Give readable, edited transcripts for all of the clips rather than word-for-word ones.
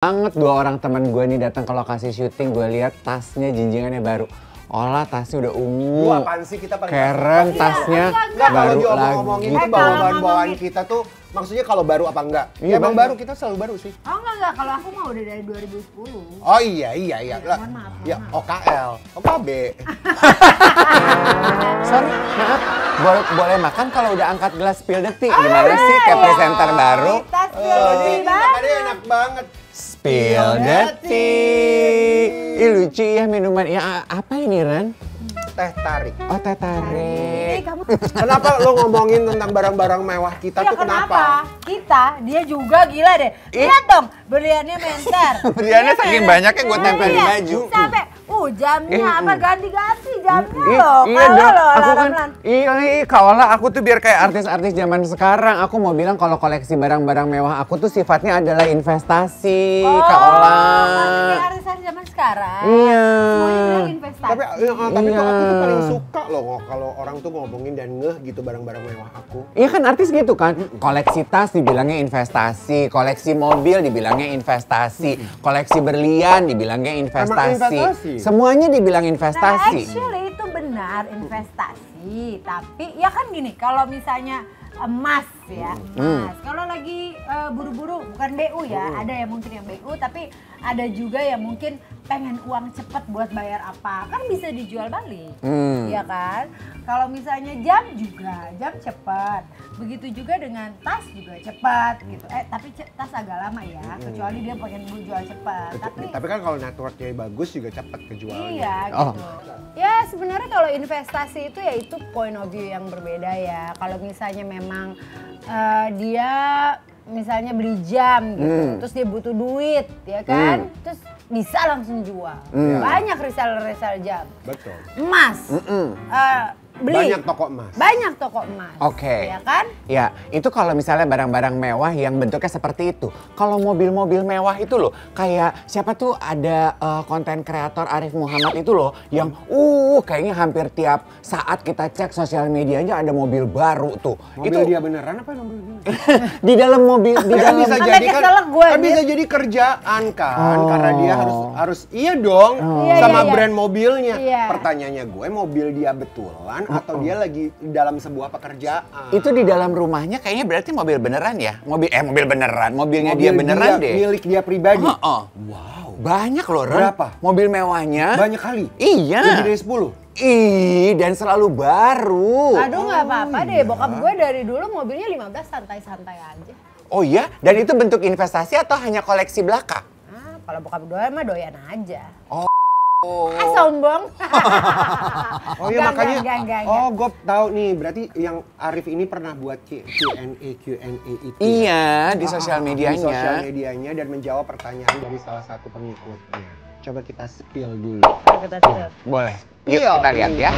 Banget dua orang teman gue nih datang ke lokasi syuting, gue lihat tasnya jinjingannya baru. Olah tasnya udah ungu. Lu apaan sih kita paling keren tasnya enggak, baru kalau lagi. ngomongin itu bawaan-bawaan kita tuh maksudnya kalau baru apa enggak? Iya, Ya emang bener. baru, kita selalu baru sih. Oh enggak, kalau aku mah udah dari 2010. Oh iya. Lah, mohon maaf, ya mohon maaf. OKL, OKB. Sorry, maaf. Boleh makan kalau udah angkat gelas spill the tea. Gimana sih kayak presenter baru? Kita Ini makannya enak banget. Spill the tea. Ih lucu ya minuman. Ya apa ini Ren? Teh tarik. Oh teh tarik. kamu Kenapa lo ngomongin tentang barang-barang mewah kita ya tuh kenapa? dia juga gila deh. Lihat dong, berliannya menter. Berliannya saking banyaknya gue tempel di Iya, baju. Sampai, jamnya apa ganti-ganti jamnya Iya loh. dong, Kalau aku kan, alarm-alarm. iya Kaola, aku tuh biar kayak artis-artis zaman sekarang. Aku mau bilang kalau koleksi barang-barang mewah aku tuh sifatnya adalah investasi, Kaola. Kayak artis-artis zaman sekarang. Iya. Semuanya bilang investasi. Tapi tuh aku tuh Iya. paling suka loh kalau orang tuh ngomongin dan ngeh gitu barang-barang mewah aku. Iya kan artis gitu kan, koleksi tas dibilangnya investasi, koleksi mobil dibilangnya investasi, koleksi berlian dibilangnya investasi. investasi? Semuanya dibilang Nah, investasi. actually itu benar investasi, tapi ya kan gini, kalau misalnya emas ya, emas. Kalau lagi buru-buru, bukan BU ya, ada yang mungkin yang BU, tapi ada juga yang mungkin pengen uang cepet buat bayar apa, kan bisa dijual balik, ya kan? Kalau misalnya jam juga, jam cepet. Begitu juga dengan tas juga cepat gitu. Tapi tas agak lama ya, kecuali dia pengen jual cepat. Tapi kan kalau networknya bagus juga cepet kejualannya. Iya Oh. gitu. Ya sebenarnya kalau investasi itu ya itu point of view yang berbeda ya. Kalau misalnya memang dia misalnya beli jam gitu, terus dia butuh duit ya kan, terus bisa langsung jual. Banyak reseller jam. Betul. Emas, beli. Banyak toko emas. Banyak toko emas. Oke. Ya kan? Ya, itu kalau misalnya barang-barang mewah yang bentuknya seperti itu. Kalau mobil-mobil mewah itu loh, kayak siapa tuh ada konten kreator Arif Muhammad itu loh, yang kayaknya hampir tiap saat kita cek sosial medianya ada mobil baru tuh. Mobil dia beneran apa mobil dia? Di dalam mobil, di Kan dalam bisa Sampai jadi keselak gue, kan Dit. bisa jadi kerjaan kan, Oh. karena dia harus iya dong Iya, sama iya. brand mobilnya. Iya. Pertanyaannya gue, mobil dia betulan atau dia lagi dalam sebuah pekerjaan? itu di dalam rumahnya kayaknya berarti mobil beneran ya? Mobil beneran, mobilnya dia beneran deh. Milik dia pribadi. Heeh. Wow. Banyak loh, Ren. Berapa? Mobil mewahnya. Banyak kali. Iya. Lebih dari 10. Ih, dan selalu baru. Aduh nggak apa-apa deh, bokap gue dari dulu mobilnya 15 santai-santai aja. Oh iya? Dan itu bentuk investasi atau hanya koleksi belaka? Kalau bokap gue mah doyan aja. Oh. Sombong. Oh iya makanya. Enggak. Oh, gue tahu nih. Berarti yang Arif ini pernah buat Q&A itu. Iya, di sosial Di medianya. sosial medianya dan menjawab pertanyaan dari salah satu pengikutnya. Coba kita spill dulu. Kita set. Boleh. Yuk Iya. kita lihat ya.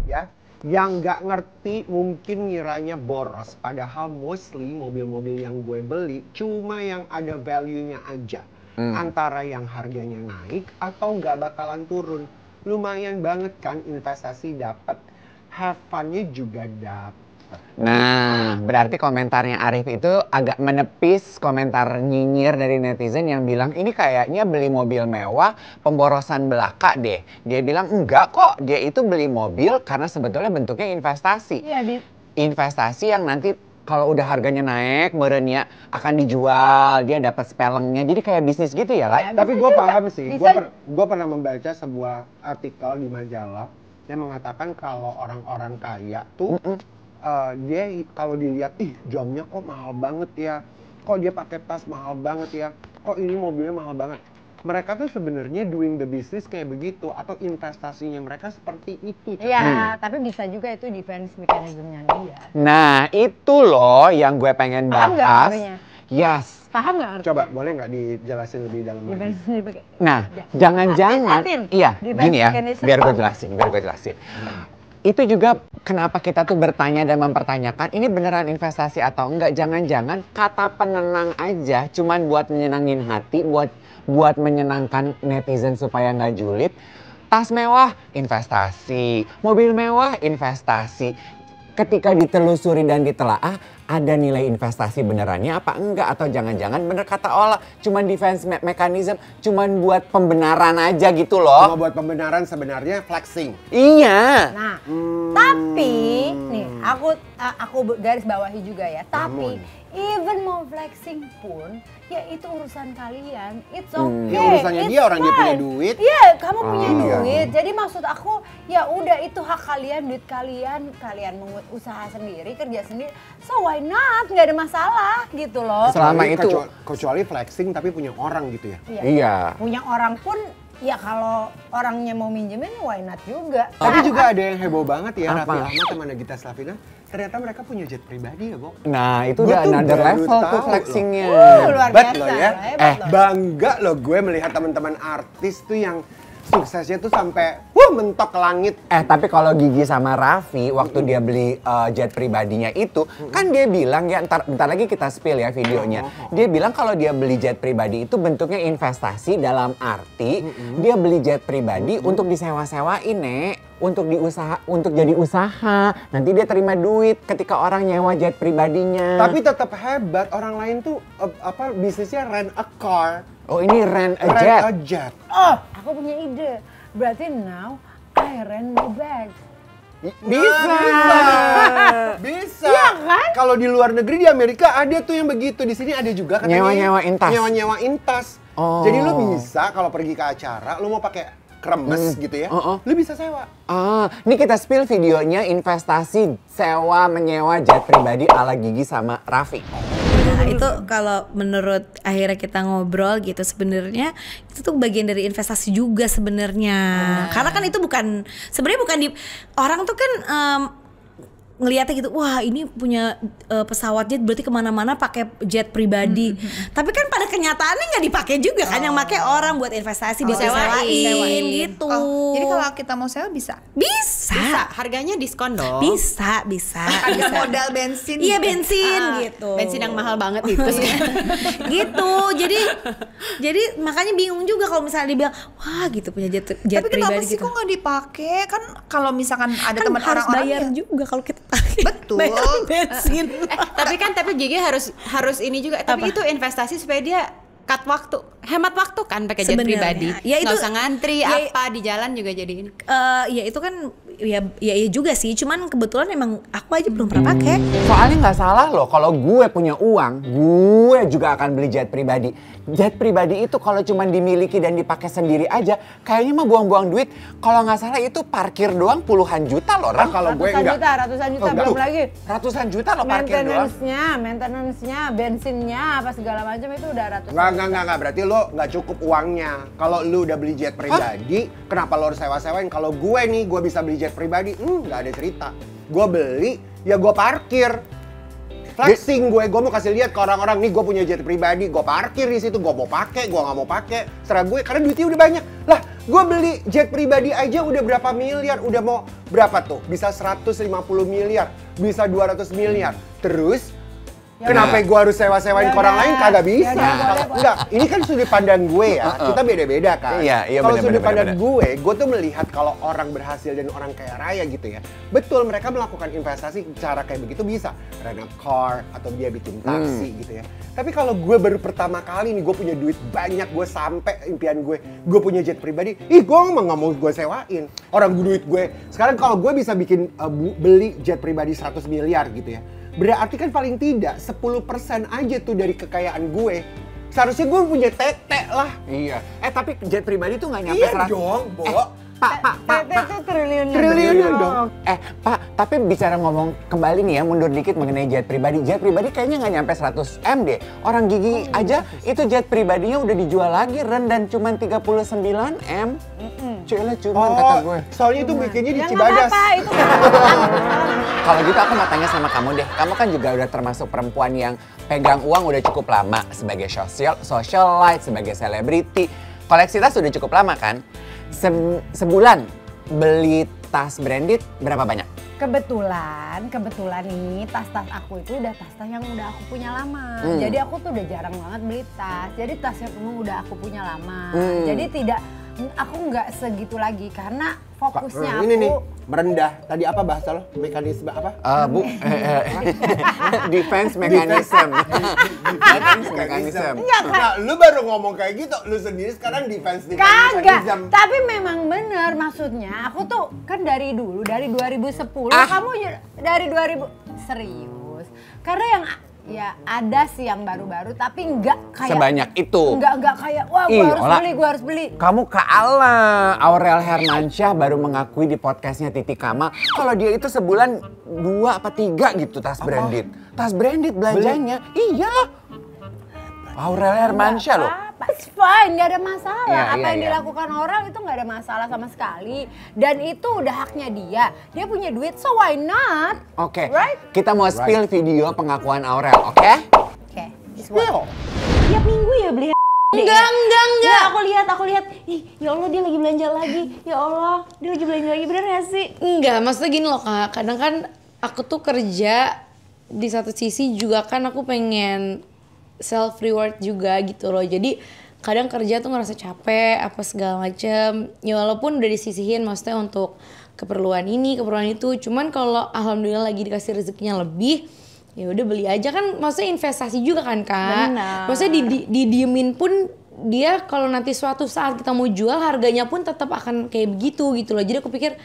Ya, yang nggak ngerti mungkin ngiranya boros. Padahal mostly mobil-mobil yang gue beli cuma yang ada value-nya aja. Antara yang harganya naik atau nggak bakalan turun. Lumayan banget kan investasi dapat. Have fun-nya juga dapat. Nah, berarti komentarnya Arif itu agak menepis komentar nyinyir dari netizen yang bilang ini kayaknya beli mobil mewah pemborosan belaka deh. Dia bilang enggak kok, dia itu beli mobil karena sebetulnya bentuknya investasi. Iya, Investasi yang nanti kalau udah harganya naik, merenya akan dijual, dia dapat spelengnya. Jadi kayak bisnis gitu ya, Lai? Tapi gue paham sih, Bisa. gue pernah membaca sebuah artikel di majalah yang mengatakan kalau orang-orang kaya tuh dia kalau dilihat, jamnya kok mahal banget ya, kok dia pakai tas mahal banget ya, kok ini mobilnya mahal banget. Mereka tuh sebenarnya doing the business kayak begitu atau investasinya mereka seperti itu. Iya, tapi bisa juga itu defense mechanism-nya dia. Nah, itu loh yang gue pengen Paham nggak bahas. artinya? Yes. Paham nggak artinya? Coba boleh nggak dijelasin lebih dalam lagi? Defense mechanism. Nah, jangan-jangan, Atin, iya, defense gini ya, mechanism. biar gue jelasin. Itu juga kenapa kita tuh bertanya dan mempertanyakan ini beneran investasi atau enggak. Jangan-jangan kata penenang aja, cuman buat menyenangin hati, buat menyenangkan netizen supaya nggak julid. Tas mewah, investasi. Mobil mewah, investasi. ketika ditelusuri dan ditelaah, ada nilai investasi benerannya apa enggak? Atau jangan-jangan bener kata Ola, cuman defense mechanism, cuman buat pembenaran aja gitu loh. Cuma buat pembenaran sebenarnya flexing. Iya. Nah, tapi nih aku garis bawahi juga ya. Tapi even mau flexing pun, ya itu urusan kalian. It's okay. Ya urusannya it's dia, orang dia punya fine. duit. Iya, kamu punya iya. duit. Jadi maksud aku, ya udah itu hak kalian, duit kalian, kalian mau usaha sendiri, kerja sendiri. So why not? Nggak ada masalah gitu loh. Selama Kecuali- itu. kecuali flexing tapi punya orang gitu ya. Iya. Punya orang pun, ya kalau orangnya mau minjemin, why not juga. Tapi juga ada yang heboh banget ya, Apa? Raffi Ahmad sama Nagita Slavina. Ternyata mereka punya jet pribadi ya, Bo. Nah itu Gua udah tuh another baru level tahu tuh loh. flexingnya. Luar Hebat biasa loh ya. hebat loh. Bangga loh gue melihat teman-teman artis tuh yang suksesnya tuh sampai mentok ke langit. Tapi kalau Gigi sama Raffi waktu dia beli jet pribadinya itu, kan dia bilang ya, bentar lagi kita spill ya videonya. Dia bilang kalau dia beli jet pribadi itu bentuknya investasi dalam arti dia beli jet pribadi untuk disewa-sewain, Nek. Untuk jadi usaha. Nanti dia terima duit ketika orang nyewa jet pribadinya. Tapi tetap hebat, orang lain tuh bisnisnya rent a car, Oh ini rent a jet. rent a jet. Oh, aku punya ide. Berarti now I rent my bag. Bisa. Bisa. Iya kan? Kalau di luar negeri di Amerika ada tuh yang begitu. Di sini ada juga katanya. Nyewa-nyewain tas. Nyewa-nyewain tas. Oh. Jadi lu bisa kalau pergi ke acara, lu mau pakai kremes gitu ya. Lu bisa sewa. Ini kita spill videonya investasi sewa menyewa jet pribadi ala Gigi sama Raffi. Nah, itu kalau menurut akhirnya kita ngobrol gitu, sebenarnya itu tuh bagian dari investasi juga sebenarnya. Karena kan itu sebenarnya bukan di orang tuh kan ngelihatnya gitu, wah ini punya pesawat jet berarti kemana-mana pakai jet pribadi. Tapi kan pada kenyataannya nggak dipakai juga kan, yang pakai orang buat investasi bisa sewain gitu. Oh, jadi kalau kita mau sewa bisa? Bisa. Harganya diskon dong? Bisa. Ada modal bensin? Iya bensin gitu. Bensin yang mahal banget itu sih. Gitu. Jadi makanya bingung juga kalau misalnya dibilang, wah gitu punya jet Tapi kenapa pribadi sih gitu. kok nggak dipakai? Kan kalau misalkan ada Kan teman harus orang-orang bayar ya- juga kalau kita pakai. Betul. Bayar bensin. Tapi Gigi harus ini juga. Tapi itu investasi supaya dia cut waktu, hemat waktu kan pakai jet Sebenarnya. pribadi. Ya itu- nggak usah ngantri ya, apa di jalan juga jadi ini. Ya itu kan ya juga sih. Cuman kebetulan emang aku aja belum pernah pakai. Soalnya nggak salah loh, kalau gue punya uang, gue juga akan beli jet pribadi. Jet pribadi itu kalau cuma dimiliki dan dipakai sendiri aja, kayaknya mah buang-buang duit. Kalau nggak salah itu parkir doang puluhan juta loh, Ram. Kalau gue Ratusan enggak. juta, ratusan juta, enggak. belum lagi. Ratusan juta loh parkir doang. Maintenance-nya, bensinnya, apa segala macam itu udah ratusan. Enggak. Berarti lo nggak cukup uangnya. Kalau lu udah beli jet pribadi, kenapa lo harus sewa-sewain? Kalau gue nih, gue bisa beli jet pribadi, nggak ada cerita. Gue beli, ya gue parkir. Flexing gue mau kasih lihat ke orang-orang, nih gue punya jet pribadi, gue parkir di situ, gue mau pakai, gue nggak mau pakai, serah gue, karena duitnya udah banyak. Lah, gue beli jet pribadi aja udah berapa miliar, udah mau berapa tuh? Bisa 150 miliar, bisa 200 miliar. Terus kenapa gue harus sewa-sewain ke orang lain? Kagak bisa. Enggak, ini kan sudut pandang gue ya. Kita beda-beda kan. Iya, Kalau bener, sudut bener, pandang bener. gue tuh melihat kalau orang berhasil dan orang kaya raya gitu ya. Betul, mereka melakukan investasi cara kayak begitu bisa. Rent a car atau dia bikin taksi gitu ya. Tapi kalau gue baru pertama kali nih, gue punya duit banyak, gue sampai impian gue punya jet pribadi. Gue nggak mau gue sewain. Orang duit gue, sekarang kalau gue bisa bikin beli jet pribadi 100 miliar gitu ya. Berarti kan paling tidak 10% aja tuh dari kekayaan gue. Seharusnya gue punya tete lah. Iya. Tapi jet pribadi tuh nggak nyampe Iya 100. dong, Bo. Pak. Itu triliunan. Triliunan dong. Pak, tapi bicara ngomong kembali nih ya, mundur dikit mengenai jet pribadi. Jet pribadi kayaknya nggak nyampe 100 M deh. Orang Gigi aja itu jet pribadinya udah dijual lagi Ren dan cuma 39 M. Cila cuman kata gue. Soalnya itu bikinnya di Ya nggak Cibadas. apa-apa, itu Kalau gitu aku mau tanya sama kamu deh. Kamu kan juga udah termasuk perempuan yang pegang uang udah cukup lama sebagai socialite, sebagai selebriti. Koleksi tas udah cukup lama kan? Sebulan beli tas branded berapa banyak? Kebetulan nih tas-tas aku itu udah tas-tas yang udah aku punya lama. Jadi aku tuh udah jarang banget beli tas. Jadi tas yang memang udah aku punya lama. Jadi aku nggak segitu lagi karena fokusnya Ini nih, aku merendah. Tadi apa bahasa lo? Mekanisme apa? Defense mechanism. Defense mechanism. Nah, lu baru ngomong kayak gitu, lu sendiri sekarang defense kagak. mechanism. Tapi memang bener maksudnya. Aku tuh kan dari dulu, dari 2010, kamu dari 2000 serius. Karena yang ya ada sih yang baru-baru tapi enggak kayak Sebanyak itu. Enggak kayak wah Ih, Ola, gua harus beli. Kamu kalah. Aurel Hermansyah baru mengakui di podcastnya Titi Kamal kalau dia itu sebulan 2 apa 3 gitu tas branded. Tas branded belanjanya. Iya. Aurel Hermansyah loh. It's fine, nggak ada masalah. Iya, Apa iya, yang iya. dilakukan orang itu nggak ada masalah sama sekali. Dan itu udah haknya dia. Dia punya duit, so why not? Oke, Right? kita mau spill video pengakuan Aurel, oke? Oke, this one. Tiap minggu ya beli Enggak. Aku lihat. Ih, ya Allah dia lagi belanja lagi. Ya Allah, dia lagi belanja lagi. Bener gak sih? Enggak, maksudnya gini loh Kak, kadang kan aku tuh kerja di satu sisi juga kan aku pengen self reward juga gitu loh. Jadi kadang kerja tuh ngerasa capek apa segala macem. Ya walaupun udah disisihin maksudnya untuk keperluan ini, keperluan itu. Cuman kalau alhamdulillah lagi dikasih rezekinya lebih, ya udah beli aja kan. Maksudnya investasi juga kan Kak. Benar. Maksudnya didiemin pun dia kalau nanti suatu saat kita mau jual harganya pun tetap akan kayak begitu gitu loh. Jadi aku pikir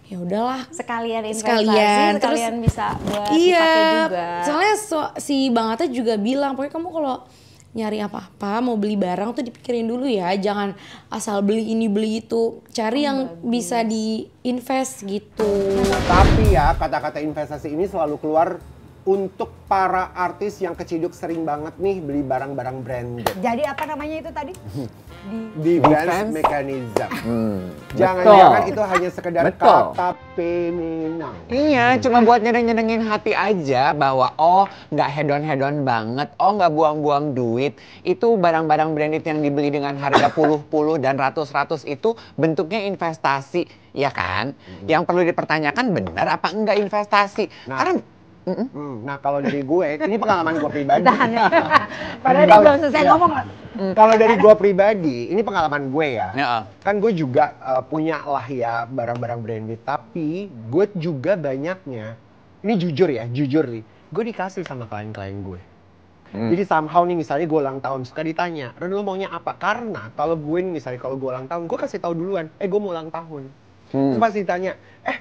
ya udahlah Sekalian investasi, sekalian sekalian bisa buat iya, dipakai juga. soalnya si Bang Atta juga bilang, pokoknya kamu kalau nyari apa-apa, mau beli barang tuh dipikirin dulu ya, jangan asal beli ini beli itu, cari yang bisa diinvest gitu. Tapi ya, kata-kata investasi ini selalu keluar untuk para artis yang keciduk sering banget nih beli barang-barang branded. Jadi apa namanya itu tadi? Defense mechanism. Betul. Jangan-jangan itu hanya sekedar Betul. kata peminang. Iya, cuma buat nyeneng-nyenengin hati aja bahwa nggak hedon-hedon banget, nggak buang-buang duit. Itu barang-barang branded yang dibeli dengan harga puluh-puluh dan ratus-ratus itu bentuknya investasi, ya kan? Yang perlu dipertanyakan benar apa enggak investasi? Nah. Karena Nah kalau dari gue, ini pengalaman gue pribadi. Padahal dia belum selesai ngomong. Kalau dari gue pribadi, ini pengalaman gue ya. Ya. Kan gue juga punya lah ya barang-barang branded. Tapi gue juga banyaknya, ini jujur nih. Gue dikasih sama klien-klien gue. Jadi somehow nih misalnya gue ulang tahun, suka ditanya, Ren lu maunya apa? Karena kalau gue nih misalnya kalau gue ulang tahun, gue kasih tahu duluan, gue mau ulang tahun. Terus pasti ditanya,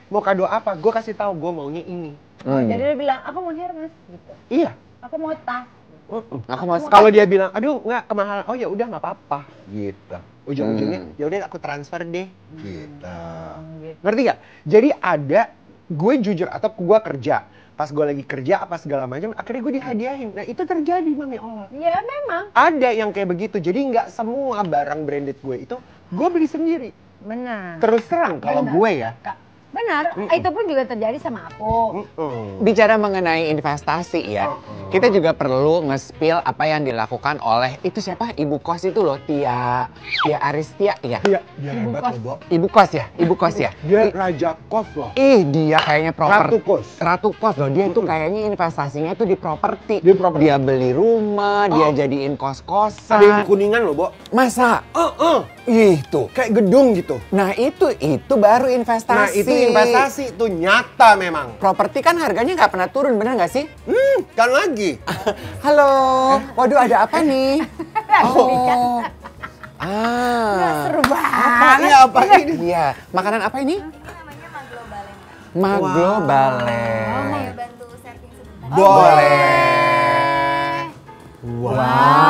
mau kado apa? Gue kasih tahu, gue maunya ini. Jadi dia bilang, aku mau Hermes gitu. Iya. Aku mau tas. aku mau Kalau dia bilang, aduh nggak kemahalan, oh ya udah nggak apa-apa, gitu. Ujung-ujungnya, ya udah aku transfer deh, gitu. Ngerti nggak? Jadi ada, gue jujur atau gue kerja, pas gue lagi kerja apa segala macam, akhirnya gue dihadiahin. Nah itu terjadi Mami Ola. Ya memang. Ada yang kayak begitu, jadi nggak semua barang branded gue itu gue beli sendiri. Benar. Terus terang kalau gue ya. Benar, itu pun juga terjadi sama aku. bicara mengenai investasi ya, kita juga perlu nge-spill apa yang dilakukan oleh itu siapa? Ibu kos itu loh, Tia Aristia ya. Iya, dia hebat loh, Bo. Ibu kos ya. Dia raja kos loh. Dia kayaknya Ratu kos loh. Dia itu kayaknya investasinya itu di properti. Di properti. Dia beli rumah, dia jadiin kos-kosan. Ada yang kuningan loh, Bo. Masa? Itu. Kayak gedung gitu. Nah itu baru investasi. Nah itu investasi, itu nyata memang. Properti kan harganya nggak pernah turun, bener nggak sih? Kan lagi. Halo, waduh ada apa nih? Seru banget. Apa ini? Apa ini? Iya, makanan apa ini? Namanya Maglobalen. Maglobalen. Saya bantu serving sebentar. Boleh. Wow.